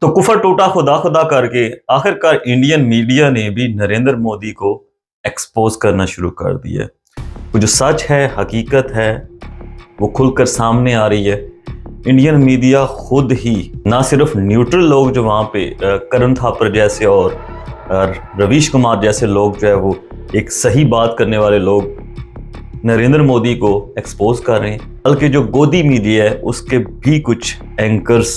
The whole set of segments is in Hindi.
तो कुफर टूटा खुदा खुदा करके आखिरकार इंडियन मीडिया ने भी नरेंद्र मोदी को एक्सपोज करना शुरू कर दिया है। वो जो सच है, हकीकत है, वो खुलकर सामने आ रही है। इंडियन मीडिया खुद ही ना सिर्फ न्यूट्रल लोग जो वहाँ पे करण थापर जैसे और रवीश कुमार जैसे लोग जो है वो एक सही बात करने वाले लोग नरेंद्र मोदी को एक्सपोज कर रहे हैं, बल्कि जो गोदी मीडिया है उसके भी कुछ एंकर्स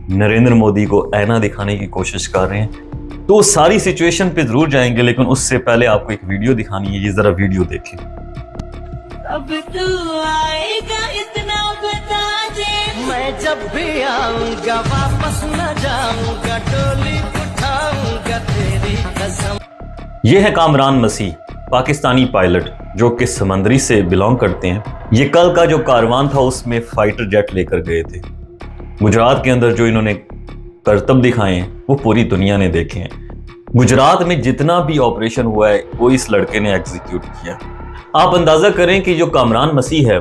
नरेंद्र मोदी को ऐना दिखाने की कोशिश कर रहे हैं। तो सारी सिचुएशन पे जरूर जाएंगे, लेकिन उससे पहले आपको एक वीडियो दिखानी है। ये जरा वीडियो देखें। अब तू आएगा इतना बता दे, मैं जब भी आऊंगा वापस न जाऊंगा, डोली उठाऊंगा तेरी कसम। ये है कामरान मसीह, पाकिस्तानी पायलट जो कि समंदरी से बिलोंग करते हैं। ये कल का जो कारवान था उसमें फाइटर जेट लेकर गए थे। गुजरात के अंदर जो इन्होंने करतब दिखाए हैं वो पूरी दुनिया ने देखे हैं। गुजरात में जितना भी ऑपरेशन हुआ है वो इस लड़के ने एग्जीक्यूट किया। आप अंदाजा करें कि जो कामरान मसीह है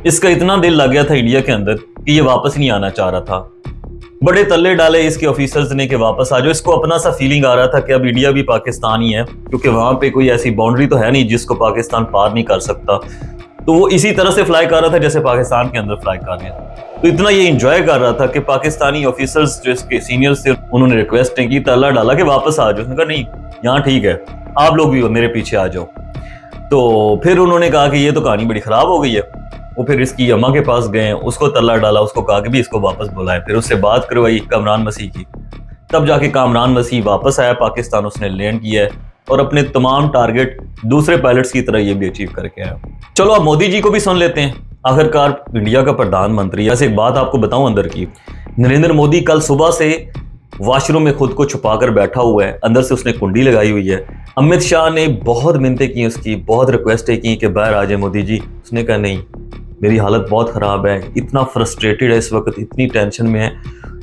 इसका इतना दिल लग गया था इंडिया के अंदर कि ये वापस नहीं आना चाह रहा था। बड़े तल्ले डाले इसके ऑफिसर्स ने कि वापस आ जाओ। इसको अपना सा फीलिंग आ रहा था कि अब इंडिया भी पाकिस्तान ही है, क्योंकि वहां पे कोई ऐसी बाउंड्री तो है नहीं जिसको पाकिस्तान पार नहीं कर सकता। तो वो इसी तरह से फ्लाई कर रहा था जैसे पाकिस्तान के अंदर फ्लाई कर रहे हैं। तो इतना ये एंजॉय कर रहा था कि पाकिस्तानी ऑफिसर्स जो इसके सीनियर्स थे उन्होंने रिक्वेस्ट की, तल्ला डाला कि वापस आ जाओ। उसने कहा नहीं, यहाँ ठीक है, आप लोग भी मेरे पीछे आ जाओ। तो फिर उन्होंने कहा कि ये तो कहानी बड़ी खराब हो गई है। वो फिर इसकी अम्मा के पास गए, उसको तल्ला डाला, उसको कहा कि भी इसको वापस बुलाए। फिर उससे बात करवाई कामरान मसीह की, तब जाके कामरान मसीह वापस आया पाकिस्तान। उसने लैंड किया है और अपने तमाम टारगेट दूसरे पायलट्स की तरह ये भी अचीव करके आया। चलो अब मोदी जी को भी सुन लेते हैं, आखिरकार इंडिया का प्रधानमंत्री। ऐसे एक बात आपको बताऊं अंदर की, नरेंद्र मोदी कल सुबह से वॉशरूम में खुद को छुपाकर बैठा हुआ है, अंदर से उसने कुंडी लगाई हुई है। अमित शाह ने बहुत मिन्नतें की उसकी, बहुत रिक्वेस्टें की कि बाहर आ जाए मोदी जी। उसने कहा नहीं, मेरी हालत बहुत ख़राब है, इतना फ्रस्ट्रेटेड है इस वक्त, इतनी टेंशन में है।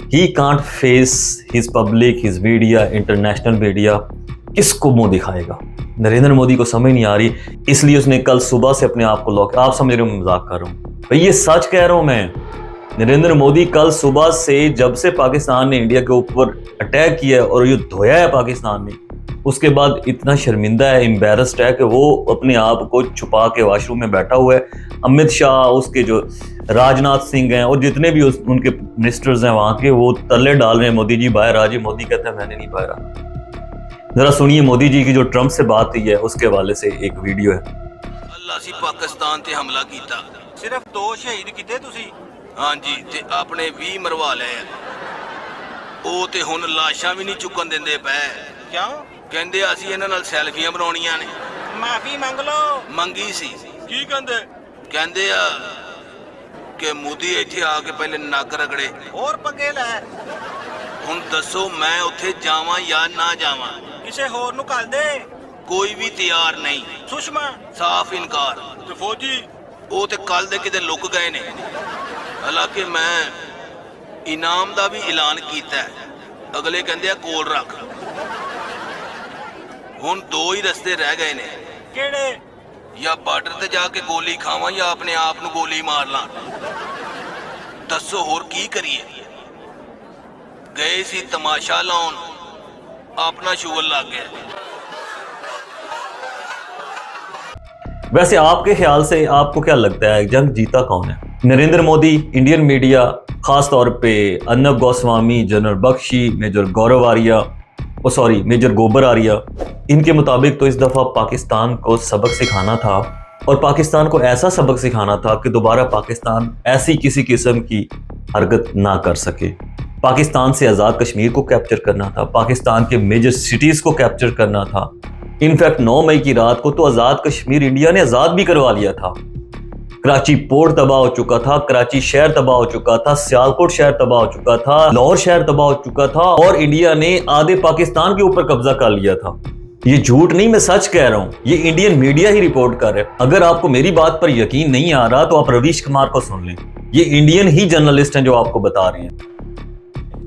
He can't face his public, his media, international media. किसको मुंह दिखाएगा? नरेंद्र मोदी को समझ नहीं आ रही, इसलिए उसने कल सुबह से अपने आप को लॉक। आप समझ रहे हो मजाक कर रहा हूँ भाई, ये सच कह रहा हूँ मैं। नरेंद्र मोदी कल सुबह से जब से पाकिस्तान ने इंडिया के ऊपर अटैक किया है और ये धोया है पाकिस्तान ने, उसके बाद इतना शर्मिंदा है, एम्बेरस्ड है कि वो अपने आप को छुपा के वॉशरूम में बैठा हुआ है। अमित शाह, उसके जो राजनाथ सिंह हैं और जितने भी उनके मिनिस्टर्स हैं वहाँ के, वो तल्ले डाल रहे हैं मोदी जी बाहर आ जाए। मोदी कहते हैं मैंने नहीं बाहर आना। जरा सुनिए मोदी जी की जो ट्रंप से बात हुई है उसके हवाले से एक वीडियो है। अल्लाह सी पाकिस्तान ते हमला कीता, सिर्फ 2 शहीद कीते तुसी। हाँ जी, ते अपने 20 मरवा लए। ਉਹ ਤੇ ਹੁਣ ਲਾਸ਼ਾਂ ਵੀ ਨਹੀਂ ਚੁੱਕਣ ਦਿੰਦੇ ਪਏ। ਕਿਉਂ? ਕਹਿੰਦੇ ਅਸੀਂ ਇਹਨਾਂ ਨਾਲ ਸੈਲਫੀਆਂ ਬਣਾਉਣੀਆਂ ਨੇ। ਮਾਫੀ ਮੰਗ ਲਓ। ਮੰਗੀ ਸੀ। ਕੀ ਕਹਿੰਦੇ? ਕਹਿੰਦੇ ਆ ਕਿ ਮੋਦੀ ਇੱਥੇ ਆ ਕੇ ਪਹਿਲੇ ਨੱਕ ਰਗੜੇ, ਹੋਰ ਪੰਗੇ ਲੈ। ਹੁਣ ਦੱਸੋ ਮੈਂ ਉੱਥੇ ਜਾਵਾਂ ਜਾਂ ਨਾ ਜਾਵਾਂ? ਕਿਸੇ ਹੋਰ ਨੂੰ ਘੱਲ ਦੇ। ਕੋਈ ਵੀ ਤਿਆਰ ਨਹੀਂ। ਸੁਸ਼ਮਾ ਸਾਫ਼ ਇਨਕਾਰ। ਤੇ ਫੌਜੀ ਉਹ ਤੇ ਕੱਲ ਦੇ ਕਿਤੇ ਲੁਕ ਗਏ ਨੇ। ਹਾਲਾਂਕਿ ਮੈਂ इनाम का भी ऐलान किया है, अगले कहते हैं कोल रख। हुण 2 ही रस्ते रह गए ने। केड़े? या बार्डर ते जाके गोली खावां या अपने आप नूं गोली मार ला। दसो होर की करिए? गए सी तमाशा लाउण, अपना शुगर लग गया। वैसे आपके ख्याल से आपको क्या लगता है जंग जीता कौन है? नरेंद्र मोदी, इंडियन मीडिया, खास तौर पे अर्नब गोस्वामी, जनरल बख्शी, मेजर गौरव आर्या, मेजर गोबर आर्या? इनके मुताबिक तो इस दफ़ा पाकिस्तान को सबक सिखाना था, और पाकिस्तान को ऐसा सबक सिखाना था कि दोबारा पाकिस्तान ऐसी किसी किस्म की हरकत ना कर सके। पाकिस्तान से आज़ाद कश्मीर को कैप्चर करना था, पाकिस्तान के मेजर सिटीज़ को कैप्चर करना था। इनफैक्ट 9 मई की रात को तो आज़ाद कश्मीर इंडिया ने आज़ाद भी करवा लिया था। कराची पोर्ट तबाह हो चुका था, कराची शहर तबाह हो चुका था, सियालकोट शहर तबाह हो चुका था, लाहौर शहर तबाह हो चुका था, और इंडिया ने आधे पाकिस्तान के ऊपर कब्जा कर लिया था। ये झूठ नहीं, मैं सच कह रहा हूँ, ये इंडियन मीडिया ही रिपोर्ट कर रहा है। अगर आपको मेरी बात पर यकीन नहीं आ रहा तो आप रवीश कुमार को सुन लें, ये इंडियन ही जर्नलिस्ट हैं जो आपको बता रहे हैं।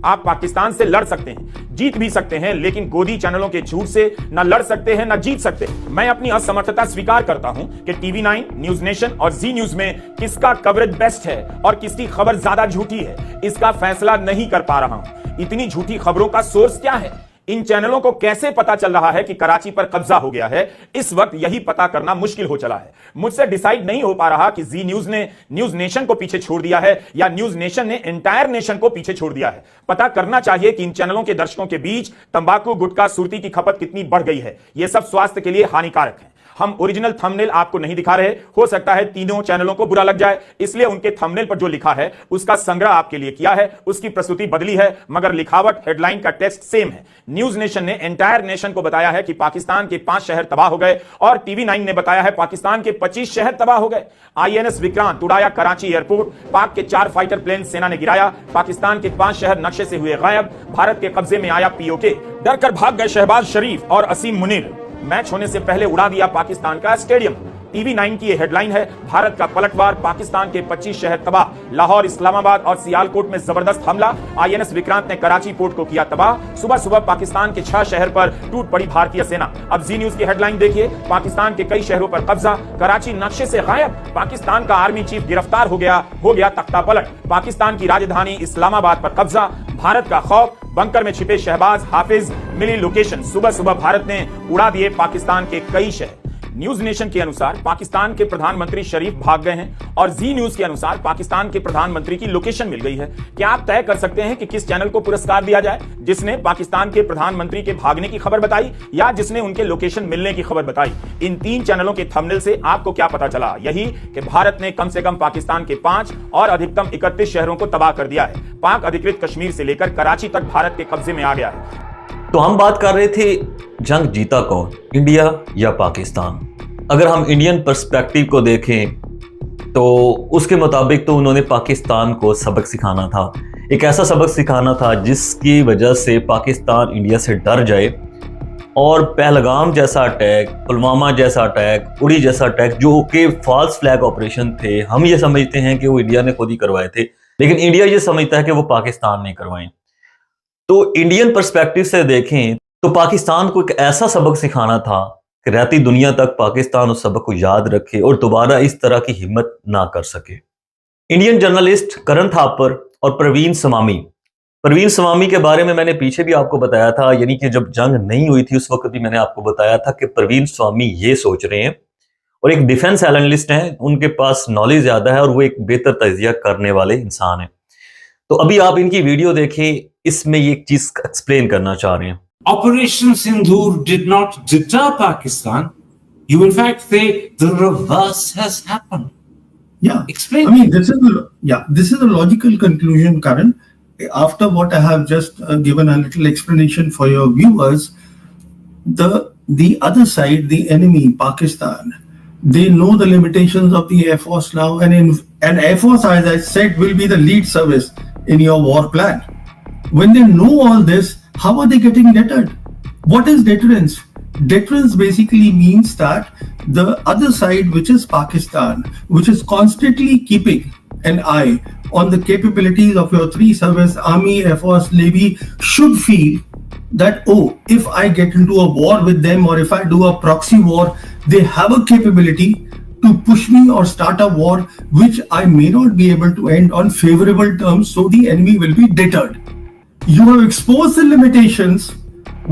आप पाकिस्तान से लड़ सकते हैं, जीत भी सकते हैं, लेकिन गोदी चैनलों के झूठ से न लड़ सकते हैं न जीत सकते। मैं अपनी असमर्थता स्वीकार करता हूं कि TV9, न्यूज नेशन और जी न्यूज में किसका कवरेज बेस्ट है और किसकी खबर ज्यादा झूठी है, इसका फैसला नहीं कर पा रहा हूं। इतनी झूठी खबरों का सोर्स क्या है? इन चैनलों को कैसे पता चल रहा है कि कराची पर कब्जा हो गया है? इस वक्त यही पता करना मुश्किल हो चला है। मुझसे डिसाइड नहीं हो पा रहा कि जी न्यूज ने न्यूज नेशन को पीछे छोड़ दिया है या न्यूज नेशन ने एंटायर नेशन को पीछे छोड़ दिया है। पता करना चाहिए कि इन चैनलों के दर्शकों के बीच तंबाकू, गुटखा, सुर्ती की खपत कितनी बढ़ गई है। यह सब स्वास्थ्य के लिए हानिकारक है। हम ओरिजिनल थंबनेल आपको नहीं दिखा रहे, हो सकता है तीनों चैनलों को बुरा लग जाए, इसलिए उनके थंबनेल पर जो लिखा है उसका संग्रह आपके लिए किया है, उसकी प्रस्तुति बदली है, मगर लिखावट, हेडलाइन का टेक्स्ट सेम है। न्यूज नेशन ने एंटायर नेशन को बताया है कि पाकिस्तान के 5 शहर तबाह हो गए और TV9 ने बताया है पाकिस्तान के 25 शहर तबाह हो गए। INS विक्रांत उड़ाया कराची एयरपोर्ट, पाक के 4 फाइटर प्लेन सेना ने गिराया, पाकिस्तान के 5 शहर नक्शे से हुए गायब, भारत के कब्जे में आया POK, डर कर भाग गए शहबाज शरीफ और असीम मुनीर, मैच होने से पहले उड़ा दिया पाकिस्तान का स्टेडियम। TV9 की यह हेडलाइन है, भारत का पलटवार, पाकिस्तान के 25 शहर तबाह, लाहौर, इस्लामाबाद और सियालकोट में जबरदस्त हमला, INS विक्रांत ने कराची पोर्ट को किया तबाह, सुबह सुबह पाकिस्तान के 6 शहर पर टूट पड़ी भारतीय सेना। अब जी न्यूज की हेडलाइन देखिए, पाकिस्तान के कई शहरों पर कब्जा, कराची नक्शे से गायब, पाकिस्तान का आर्मी चीफ गिरफ्तार हो गया तख्ता पलट, पाकिस्तान की राजधानी इस्लामाबाद पर कब्जा, भारत का खौफ, बंकर में छिपे शहबाज हाफिज, मिली लोकेशन, सुबह सुबह भारत ने उड़ा दिए पाकिस्तान के कई शहर। न्यूज नेशन के अनुसार पाकिस्तान के प्रधानमंत्री शरीफ भाग गए हैं और जी न्यूज के अनुसार पाकिस्तान के प्रधानमंत्री की लोकेशन मिल गई है। क्या आप तय कर सकते हैं कि किस चैनल को पुरस्कार दिया जाए, जिसने पाकिस्तान के प्रधानमंत्री के भागने की खबर बताई या जिसने उनके लोकेशन मिलने की खबर बताई? इन 3 चैनलों के थंबनेल से आपको क्या पता चला? यही कि भारत ने कम से कम पाकिस्तान के 5 और अधिकतम 31 शहरों को तबाह कर दिया है। पाक अधिकृत कश्मीर से लेकर कराची तक भारत के कब्जे में आ गया है। तो हम बात कर रहे थे जंग जीता कौन, इंडिया या पाकिस्तान? अगर हम इंडियन पर्सपेक्टिव को देखें तो उसके मुताबिक तो उन्होंने पाकिस्तान को सबक सिखाना था, एक ऐसा सबक सिखाना था जिसकी वजह से पाकिस्तान इंडिया से डर जाए और पहलगाम जैसा अटैक, पुलवामा जैसा अटैक, उड़ी जैसा अटैक, जो कि फॉल्स फ्लैग ऑपरेशन थे, हम ये समझते हैं कि वो इंडिया ने खुद ही करवाए थे, लेकिन इंडिया ये समझता है कि वो पाकिस्तान ने करवाए। तो इंडियन पर्सपेक्टिव से देखें तो पाकिस्तान को एक ऐसा सबक सिखाना था कि रहती दुनिया तक पाकिस्तान उस सबक को याद रखे और दोबारा इस तरह की हिम्मत ना कर सके। इंडियन जर्नलिस्ट करण थापर और परवीन समामी के बारे में मैंने पीछे भी आपको बताया था, यानी कि जब जंग नहीं हुई थी उस वक्त भी मैंने आपको बताया था कि परवीन स्वामी ये सोच रहे हैं और एक डिफेंस एनालिस्ट हैं, उनके पास नॉलेज ज्यादा है और वो एक बेहतर तजिया करने वाले इंसान हैं। तो अभी आप इनकी वीडियो देखें, इसमें ये एक चीज एक्सप्लेन करना चाह रहे हैं। Operation Sindoor did not deter Pakistan. You in fact say the reverse has happened. Yeah, Explain. I mean, this is a logical conclusion, Karan. After what I have just given a little explanation for your viewers, the other side, the enemy, Pakistan, they know the limitations of the Air Force now, and Air Force, as I said, will be the lead service in your war plan. When they know all this, how are they getting deterred? What is deterrence? Deterrence basically means that the other side, which is Pakistan, which is constantly keeping an eye on the capabilities of your 3 service, Army, Air Force, Navy, should feel that, oh, if I get into a war with them or if I do a proxy war, they have a capability to push me or start a war which I may not be able to end on favorable terms, so the enemy will be deterred. You have exposed the limitations.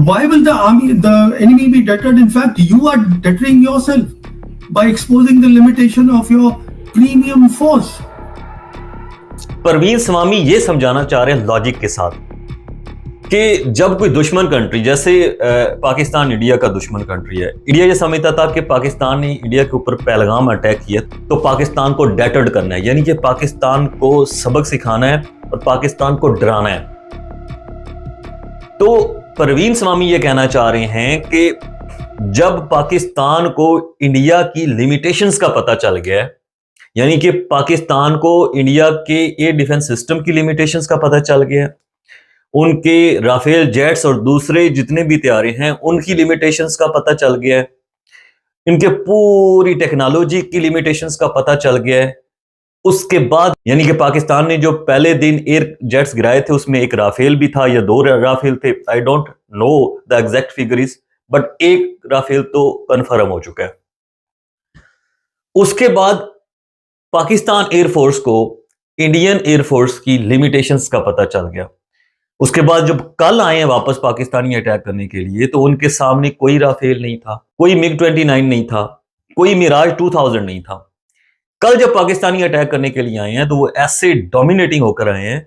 Why will the enemy be deterred? In fact, you are deterring yourself by exposing the limitation of your premium force. Parveen समामी ये समझाना चाह रहे हैं लॉजिक के साथ कि जब कोई दुश्मन कंट्री, जैसे पाकिस्तान इंडिया का दुश्मन कंट्री है, इंडिया ये समझता था कि पाकिस्तान ने इंडिया के ऊपर पहलगाम अटैक किया तो पाकिस्तान को डेटर्ड करना है, यानी कि पाकिस्तान को सबक सिखाना है और पाकिस्तान को डराना है। तो परवीन समामी ये कहना चाह रहे हैं कि जब पाकिस्तान को इंडिया की लिमिटेशंस का पता चल गया है, यानी कि पाकिस्तान को इंडिया के एयर डिफेंस सिस्टम की लिमिटेशंस का पता चल गया है, उनके राफेल जेट्स और दूसरे जितने भी तैयारे हैं उनकी लिमिटेशंस का पता चल गया है, इनके पूरी टेक्नोलॉजी की लिमिटेशंस का पता चल गया है, उसके बाद यानी कि पाकिस्तान ने जो पहले दिन एयर जेट्स गिराए थे उसमें एक राफेल भी था या 2 राफेल थे, I don't know the exact figures, but एक राफेल तो कंफर्म हो चुका है। उसके बाद पाकिस्तान एयरफोर्स को इंडियन एयरफोर्स की लिमिटेशंस का पता चल गया। उसके बाद जब कल आए हैं वापस पाकिस्तानी अटैक करने के लिए तो उनके सामने कोई राफेल नहीं था, कोई MiG-29 नहीं था, कोई मिराज 2000 नहीं था। कल जब पाकिस्तानी अटैक करने के लिए आए हैं तो वो ऐसे डोमिनेटिंग होकर आए हैं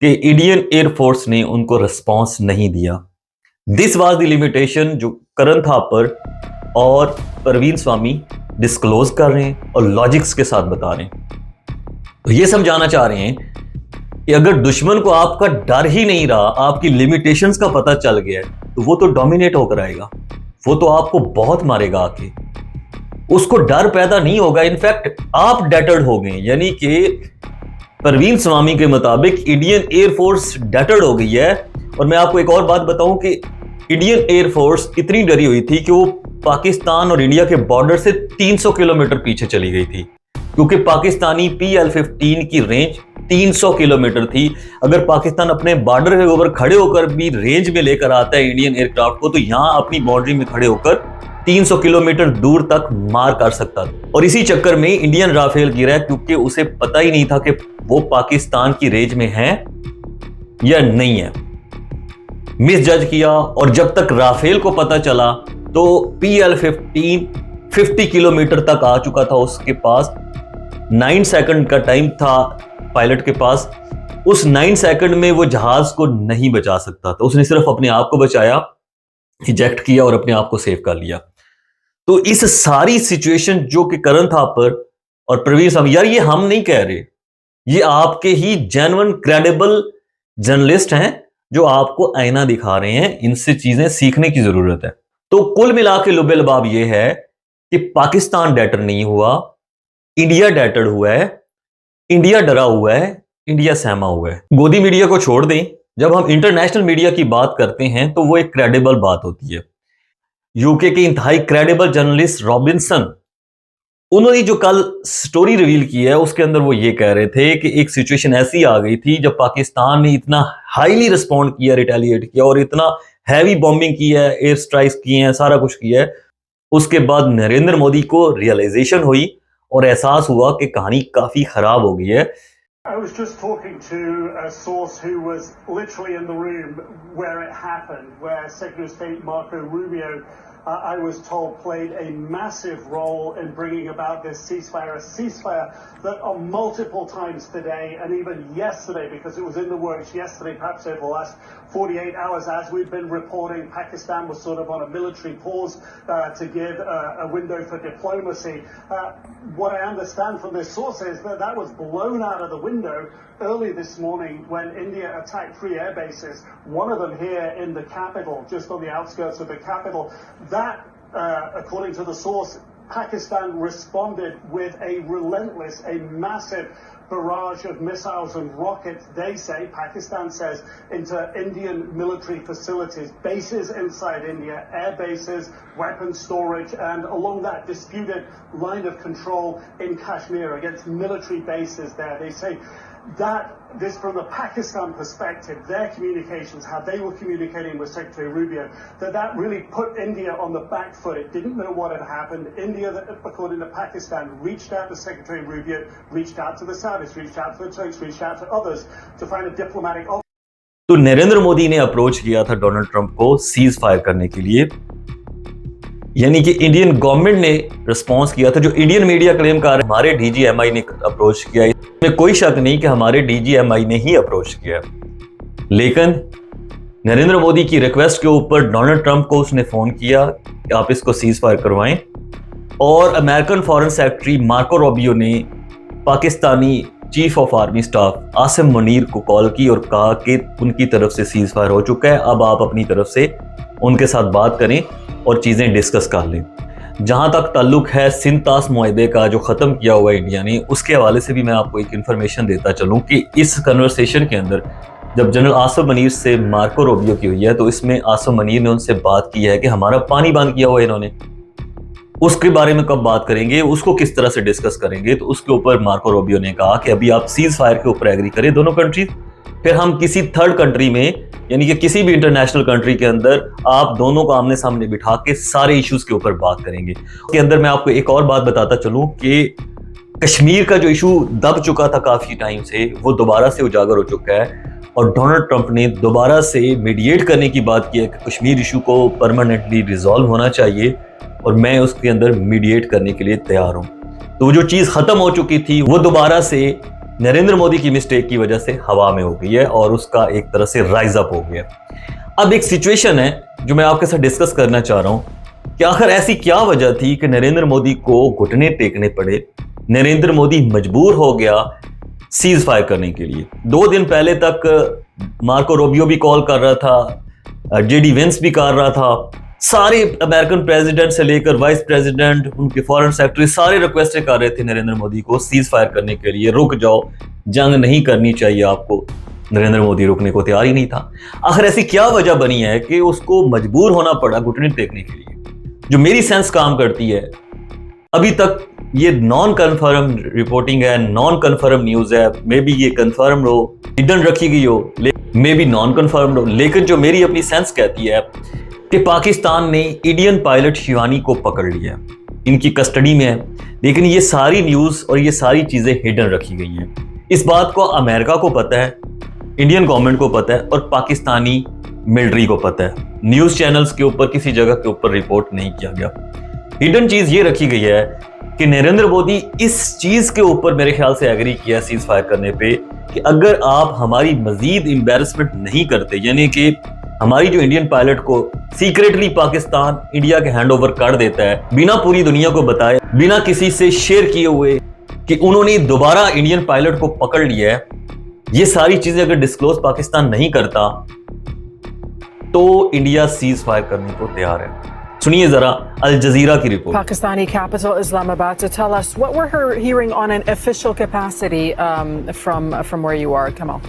कि इंडियन एयरफोर्स ने उनको रिस्पॉन्स नहीं दिया। दिस वाज द लिमिटेशन जो करण थापर और परवीन स्वामी डिस्क्लोज कर रहे हैं और लॉजिक्स के साथ बता रहे हैं। तो ये समझाना चाह रहे हैं कि अगर दुश्मन को आपका डर ही नहीं रहा, आपकी लिमिटेशंस का पता चल गया है, तो वो तो डोमिनेट होकर आएगा, वो तो आपको बहुत मारेगा आके, उसको डर पैदा नहीं होगा, इनफैक्ट आप डेटर्ड हो गए। यानी कि परवीन स्वामी के मुताबिक इंडियन एयरफोर्स डेटर्ड हो गई है। और मैं आपको एक और बात बताऊं कि इंडियन एयरफोर्स इतनी डरी हुई थी कि वो पाकिस्तान और इंडिया के बॉर्डर से 300 किलोमीटर पीछे चली गई थी, क्योंकि पाकिस्तानी PL-15 की रेंज 300 किलोमीटर थी। अगर पाकिस्तान अपने बॉर्डर के ऊपर खड़े होकर भी रेंज में लेकर आता है इंडियन एयरक्राफ्ट को, तो यहां अपनी बाउंड्री में खड़े होकर 300 किलोमीटर दूर तक मार कर सकता था। और इसी चक्कर में इंडियन राफेल गिरा क्योंकि उसे पता ही नहीं था कि वो पाकिस्तान की रेंज में है या नहीं है, मिस जज किया। और जब तक राफेल को पता चला तो PL-15 50 किलोमीटर तक आ चुका था, उसके पास 9 सेकंड का टाइम था पायलट के पास। उस 9 सेकंड में वो जहाज को नहीं बचा सकता था, उसने सिर्फ अपने आप को बचाया, इजेक्ट किया और अपने आप को सेव कर लिया। तो इस सारी सिचुएशन जो कि करण थापर और प्रवीण स्वामी, यार ये हम नहीं कह रहे, ये आपके ही जेन्युइन क्रेडिबल जर्नलिस्ट हैं जो आपको आईना दिखा रहे हैं, इनसे चीजें सीखने की जरूरत है। तो कुल मिला के लुबे लबाब ये है कि पाकिस्तान डेटर नहीं हुआ, इंडिया डेटर्ड हुआ है, इंडिया डरा हुआ है, इंडिया सहमा हुआ है। गोदी मीडिया को छोड़ दें, जब हम इंटरनेशनल मीडिया की बात करते हैं तो वो एक क्रेडिबल बात होती है। यूके के इंतहाई क्रेडिबल जर्नलिस्ट रॉबिन्सन, उन्होंने जो कल स्टोरी रिवील की है उसके अंदर वो ये कह रहे थे कि एक सिचुएशन ऐसी आ गई थी जब पाकिस्तान ने इतना हाईली रिस्पॉन्ड किया, रिटेलिएट किया और इतना हैवी बॉम्बिंग की है, एयर स्ट्राइक्स किए हैं, सारा कुछ किया है। उसके बाद नरेंद्र मोदी को रियलाइजेशन हुई और एहसास हुआ कि कहानी काफी खराब हो गई है। I was just talking to a source who was literally in the room where it happened, where Secretary of State Marco Rubio, I was told, played a massive role in bringing about this ceasefire, a ceasefire that on multiple times today and even yesterday, because it was in the works yesterday, perhaps over the last 48 hours, as we've been reporting, Pakistan was sort of on a military pause to give a window for diplomacy. What I understand from this source is that that was blown out of the window early this morning when India attacked 3 air bases, one of them here in the capital, just on the outskirts of the capital. That, according to the source, Pakistan responded with a relentless, a massive barrage of missiles and rockets, they say, Pakistan says, into Indian military facilities, bases inside India, air bases, weapon storage, and along that disputed line of control in Kashmir against military bases there. They say that this, from the Pakistan perspective, their communications, how they were communicating with Secretary Rubio, that really put India on the back foot. It didn't know what had happened. India, according to Pakistan, reached out to Secretary Rubio, reached out to the Saudis, reached out to the Turks, reached out to others to find a diplomatic. तो नरेंद्र मोदी ने अप्रोच किया था डोनाल्ड ट्रंप को सीज फायर करने के लिए, यानी कि इंडियन गवर्नमेंट ने रिस्पांस किया था। जो इंडियन मीडिया क्लेम कर रहे हैं हमारे DGMI ने अप्रोच किया, इसमें कोई शक नहीं कि हमारे DGMI ने ही अप्रोच किया। लेकिन नरेंद्र मोदी की रिक्वेस्ट के ऊपर डोनाल्ड ट्रंप को उसने फोन किया कि आप इसको सीज फायर करवाएं, और American foreign secretary Marco Rubio ने Pakistani chief of army staff Asim Munir को कॉल की और कहा कि उनकी तरफ से सीज फायर हो चुका है, अब आप अपनी तरफ से उनके साथ बात करें और चीज़ें डिस्कस कर लें। जहां तक ताल्लुक है सिंतास मुआहदे का जो ख़त्म किया हुआ है इंडिया ने, उसके हवाले से भी मैं आपको एक इन्फॉर्मेशन देता चलूं कि इस कन्वर्सेशन के अंदर जब जनरल आसिम मुनीर से मार्को रूबियो की हुई है तो इसमें आसिम मुनीर ने उनसे बात की है कि हमारा पानी बंद किया हुआ है इन्होंने। उसके बारे में कब बात करेंगे, उसको किस तरह से डिस्कस करेंगे, तो उसके ऊपर मार्को रूबियो ने कहा कि अभी आप सीज फायर के ऊपर एग्री करें दोनों कंट्री, फिर हम किसी थर्ड कंट्री में, यानी कि किसी भी इंटरनेशनल कंट्री के अंदर आप दोनों को आमने सामने बिठा के सारे इश्यूज के ऊपर बात करेंगे। उसके अंदर मैं आपको एक और बात बताता चलूं कि कश्मीर का जो इशू दब चुका था काफी टाइम से, वो दोबारा से उजागर हो चुका है और डोनाल्ड ट्रंप ने दोबारा से मीडिएट करने की बात की है कि कश्मीर इशू को परमानेंटली रिजॉल्व होना चाहिए और मैं उसके अंदर मीडिएट करने के लिए तैयार हूं। तो जो चीज खत्म हो चुकी थी वो दोबारा से नरेंद्र मोदी की मिस्टेक की वजह से हवा में हो गई है और उसका एक तरह से राइज अप हो गया। अब एक सिचुएशन है जो मैं आपके साथ डिस्कस करना चाह रहा हूं कि आखिर ऐसी क्या वजह थी कि नरेंद्र मोदी को घुटने टेकने पड़े, नरेंद्र मोदी मजबूर हो गया सीज फायर करने के लिए। 2 दिन पहले तक मार्को रूबियो भी कॉल कर रहा था, जेडी वेंस भी कर रहा था, सारे अमेरिकन प्रेसिडेंट से लेकर वाइस प्रेसिडेंट, उनके फॉरेन सेक्रेटरी सारे रिक्वेस्ट कर रहे थे नरेंद्र मोदी को सीज फायर करने के लिए, रुक जाओ, जंग नहीं करनी चाहिए आपको। नरेंद्र मोदी रुकने को तैयार ही नहीं था। आखिर ऐसी क्या वजह बनी है कि उसको मजबूर होना पड़ा घुटने टेकने के लिए? जो मेरी सेंस काम करती है, अभी तक ये नॉन कन्फर्म रिपोर्टिंग है, नॉन कन्फर्म न्यूज है, मे बी ये कन्फर्म हो, हिडन रखी गई हो, मे बी नॉन कन्फर्म हो, लेकिन जो मेरी अपनी सेंस कहती है कि पाकिस्तान ने इंडियन पायलट शिवानी को पकड़ लिया, इनकी कस्टडी में है, लेकिन ये सारी न्यूज और ये सारी चीजें हिडन रखी गई हैं। इस बात को अमेरिका को पता है, इंडियन गवर्नमेंट को पता है और पाकिस्तानी मिलिट्री को पता है। न्यूज चैनल्स के ऊपर किसी जगह के ऊपर रिपोर्ट नहीं किया गया। हिडन चीज ये रखी गई है कि नरेंद्र मोदी इस चीज के ऊपर मेरे ख्याल से एग्री किया सीज फायर करने पे कि अगर आप हमारी मजीद एम्बैरसमेंट नहीं करते, यानी कि हमारी जो इंडियन पायलट को सीक्रेटली पाकिस्तान इंडिया के हैंड ओवर कर देता है, बिना पूरी दुनिया को बताए, बिना किसी से शेयर किए हुए कि उन्होंने दोबारा इंडियन पायलट को पकड़ लिया है, ये सारी चीजें अगर डिस्क्लोज पाकिस्तान नहीं करता तो इंडिया सीज फायर करने को तैयार है। सुनिए जरा अल जजीरा की report. Pakistani capital Islamabad to tell us what we're hearing on an official capacity from where you are, Kamal.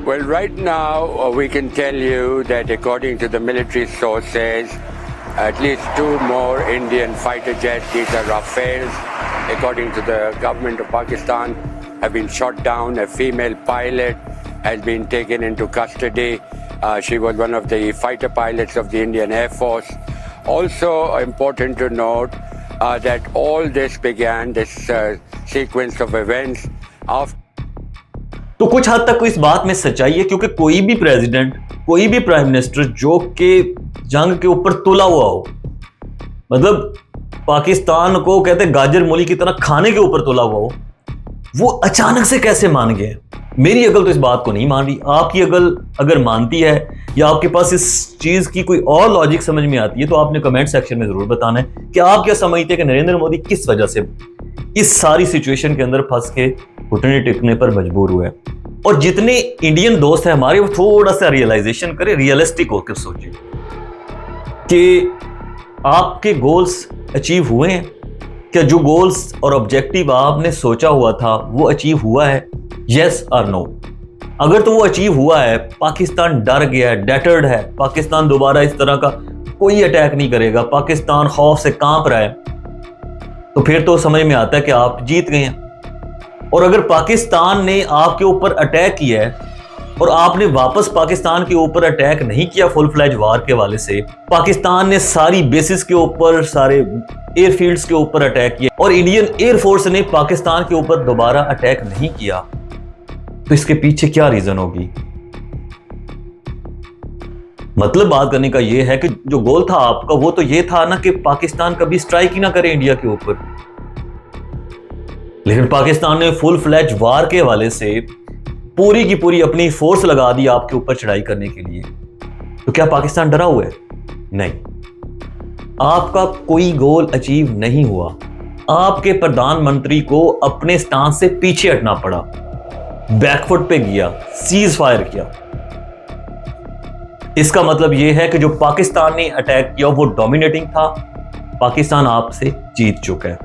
Well, right now we can tell you that according to the military sources, at least 2 more Indian fighter jets, these are Rafales, according to the government of Pakistan, have been shot down. A female pilot has been taken into custody. She was one of the fighter pilots of the Indian Air Force. Also important to note that all this began, this sequence of events, after. तो कुछ हद तक इस बात में सच्चाई है, क्योंकि कोई भी प्रेसिडेंट, कोई भी प्राइम मिनिस्टर जो कि जंग के ऊपर तुला हुआ हो, मतलब पाकिस्तान को कहते गाजर मूली की तरह खाने के ऊपर तुला हुआ हो, वो अचानक से कैसे मान गए? मेरी अकल तो इस बात को नहीं मान रही। आपकी अकल अगर मानती है या आपके पास इस चीज की कोई और लॉजिक समझ में आती है तो आपने कमेंट सेक्शन में जरूर बताना है कि आप क्या समझते हैं कि नरेंद्र मोदी किस वजह से इस सारी सिचुएशन के अंदर फंस के घुटने टेकने पर मजबूर हुए। और जितने इंडियन दोस्त हैं हमारे, वो थोड़ा सा रियलाइजेशन करें, रियलिस्टिक होकर सोचिए कि आपके गोल्स अचीव हुए हैं क्या? जो गोल्स और ऑब्जेक्टिव आपने सोचा हुआ था वो अचीव हुआ है? यस और नो? अगर तो वो अचीव हुआ है, पाकिस्तान डर गया है, डेटर्ड है, पाकिस्तान दोबारा इस तरह का कोई अटैक नहीं करेगा, पाकिस्तान खौफ से कांप रहा है, तो फिर तो समझ में आता है कि आप जीत गए हैं। और अगर पाकिस्तान ने आपके ऊपर अटैक किया है और आपने वापस पाकिस्तान के ऊपर अटैक नहीं किया फुल फ्लैज वार के वाले से, पाकिस्तान ने सारी बेसिस के ऊपर, सारे एयरफील्ड्स के ऊपर अटैक किया और इंडियन एयरफोर्स ने पाकिस्तान के ऊपर दोबारा अटैक नहीं किया, तो इसके पीछे क्या रीजन होगी? मतलब बात करने का यह है कि जो गोल था आपका वो तो ये था ना कि पाकिस्तान कभी स्ट्राइक ही ना करे इंडिया के ऊपर, लेकिन पाकिस्तान ने फुल फ्लैज वार के हवाले से पूरी की पूरी अपनी फोर्स लगा दी आपके ऊपर चढ़ाई करने के लिए। तो क्या पाकिस्तान डरा हुआ है? नहीं, आपका कोई गोल अचीव नहीं हुआ। आपके प्रधानमंत्री को अपने स्टांस से पीछे हटना पड़ा, बैकफुट पे गया, सीज फायर किया। इसका मतलब यह है कि जो पाकिस्तान ने अटैक किया वो डोमिनेटिंग था, पाकिस्तान आपसे जीत चुका है।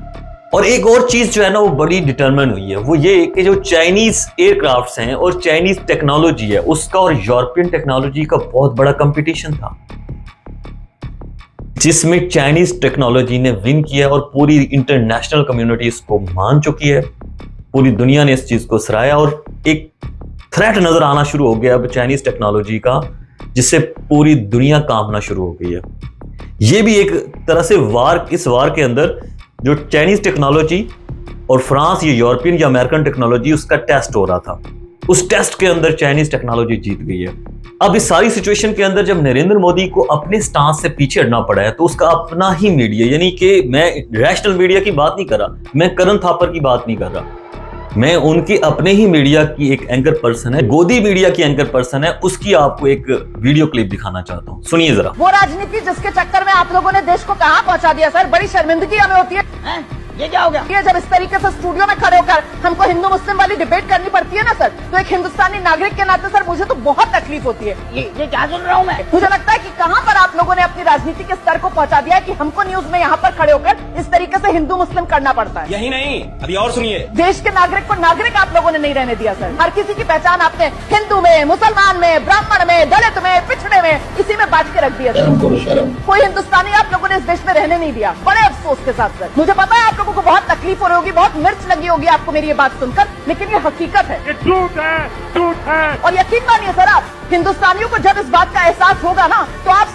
और एक और चीज जो है ना वो बड़ी डिटरमिन हुई है, वो ये कि जो चाइनीज एयरक्राफ्ट्स हैं और चाइनीज टेक्नोलॉजी है उसका और यूरोपियन टेक्नोलॉजी का बहुत बड़ा कंपटीशन था, जिसमें चाइनीज टेक्नोलॉजी ने विन किया और पूरी इंटरनेशनल कम्युनिटी इसको मान चुकी है। पूरी दुनिया ने इस चीज को सराहा और एक थ्रेट नजर आना शुरू हो गया अब चाइनीज टेक्नोलॉजी का, जिससे पूरी दुनिया कांपना शुरू हो गई है। ये भी एक तरह से इस वार के अंदर जो चाइनीज टेक्नोलॉजी और फ्रांस या यूरोपियन या अमेरिकन टेक्नोलॉजी उसका टेस्ट हो रहा था, उस टेस्ट के अंदर चाइनीज टेक्नोलॉजी जीत गई है। अब इस सारी सिचुएशन के अंदर जब नरेंद्र मोदी को अपने स्टांस से पीछे हटना पड़ा है तो उसका अपना ही मीडिया, यानी कि मैं रैशनल मीडिया की बात नहीं कर रहा, मैं करण थापर की बात नहीं कर रहा, मैं उनके अपने ही मीडिया की एक एंकर पर्सन है, गोदी मीडिया की एंकर पर्सन है, उसकी आपको एक वीडियो क्लिप दिखाना चाहता हूँ, सुनिए जरा। वो राजनीति जिसके चक्कर में आप लोगों ने देश को कहां पहुंचा दिया सर, बड़ी शर्मिंदगी हमें होती है। ये क्या हो गया? ये जब इस तरीके से स्टूडियो में खड़े होकर हमको हिंदू मुस्लिम वाली डिबेट करनी पड़ती है ना सर, तो एक हिंदुस्तानी नागरिक के नाते सर मुझे तो बहुत तकलीफ होती है। ये क्या सुन रहा हूँ मैं? मुझे लगता है कि कहां पर आप लोगों ने अपनी राजनीति के स्तर को पहुंचा दिया है कि हमको न्यूज में यहाँ पर खड़े होकर इस तरीके से हिंदू मुस्लिम करना पड़ता है। यही नहीं, अभी और सुनिए। देश के नागरिक को नागरिक आप लोगों ने नहीं रहने दिया सर। हर किसी की पहचान आपने हिंदू में, मुसलमान में, ब्राह्मण में, दलित में, पिछड़े में, इसी में बांट के रख दिया सर। कोई हिंदुस्तानी आप लोगों ने इस देश में रहने नहीं दिया, बड़े अफसोस के साथ सर। मुझे पता है आप लोगों को बहुत तकलीफ हो रही होगी, बहुत मिर्च लगी होगी आपको मेरी ये बात सुनकर, लेकिन ये हकीकत है, ये झूठ है। और यकीन मानिए सर, आप हिंदुस्तानियों को जब इस बात का एहसास होगा ना, तो आप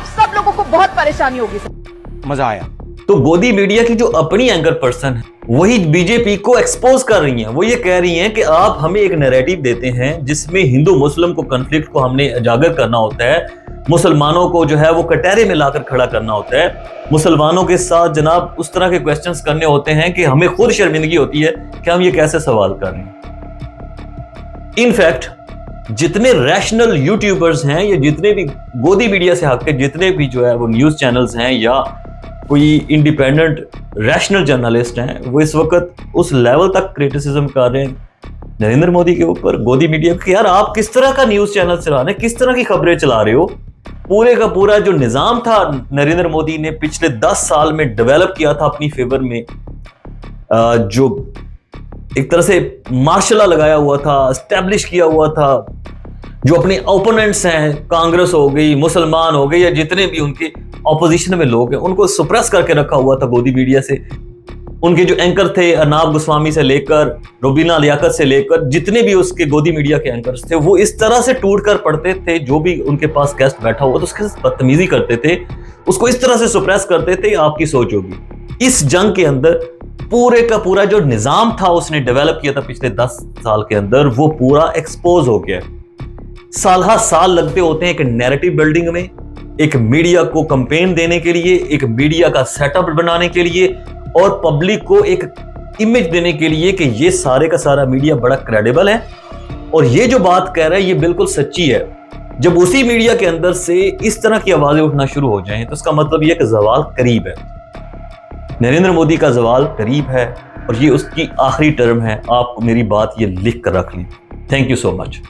सब लोगों को बहुत परेशानी होगी सर। मजा आया। तो गोदी मीडिया की जो अपनी एंकर पर्सन है वही बीजेपी को एक्सपोज कर रही हैं। वो ये कह रही हैं कि आप हमें एक नैरेटिव देते हैं जिसमें हिंदू मुस्लिम को कॉन्फ्लिक्ट को हमने उजागर करना होता है, मुसलमानों को जो है वो कटहरे में लाकर खड़ा करना होता है, मुसलमानों के साथ जनाब उस तरह के क्वेश्चंस करने होते हैं कि हमें खुद शर्मिंदगी होती है कि हम ये कैसे सवाल कर रहे हैं। इनफैक्ट जितने रैशनल यूट्यूबर्स हैं या जितने भी गोदी मीडिया से हक के जितने भी जो है वो न्यूज चैनल्स हैं या कोई इंडिपेंडेंट रैशनल जर्नलिस्ट हैं, वो इस वक्त उस लेवल तक क्रिटिसिज्म कर रहे हैं नरेंद्र मोदी के ऊपर, गोदी मीडिया कि यार आप किस तरह का न्यूज चैनल चला रहे हैं, किस तरह की खबरें चला रहे हो। पूरे का पूरा जो निजाम था नरेंद्र मोदी ने पिछले 10 साल में डेवलप किया था अपनी फेवर में, जो एक तरह से मार्शल लॉ लगाया हुआ था, एस्टेब्लिश किया हुआ था, जो अपने ओपोनेंट्स हैं, कांग्रेस हो गई, मुसलमान हो गए या जितने भी उनके ऑपोजिशन में लोग हैं, उनको सुप्रेस करके रखा हुआ था गोदी मीडिया से। उनके जो एंकर थे अर्नाब गोस्वामी से लेकर रुबीना लियाकत से लेकर जितने भी उसके गोदी मीडिया के एंकर्स थे, वो इस तरह से टूट कर पड़ते थे, जो भी उनके पास गेस्ट बैठा हुआ तो उसके साथ बदतमीजी करते थे, उसको इस तरह से सुप्रेस करते थे। आपकी सोच होगी इस जंग के अंदर पूरे का पूरा जो निजाम था उसने डेवलप किया था पिछले 10 साल के अंदर, वो पूरा एक्सपोज हो गया। साल हर साल लगते होते हैं एक नैरेटिव बिल्डिंग में, एक मीडिया को कैंपेन देने के लिए, एक मीडिया का सेटअप बनाने के लिए और पब्लिक को एक इमेज देने के लिए कि ये सारे का सारा मीडिया बड़ा क्रेडिबल है और ये जो बात कह रहा है ये बिल्कुल सच्ची है। जब उसी मीडिया के अंदर से इस तरह की आवाजें उठना शुरू हो जाएं तो इसका मतलब यह कि ज़वाल करीब है, नरेंद्र मोदी का ज़वाल करीब है और ये उसकी आखिरी टर्म है। आप मेरी बात ये लिख कर रख लें। Thank you so much.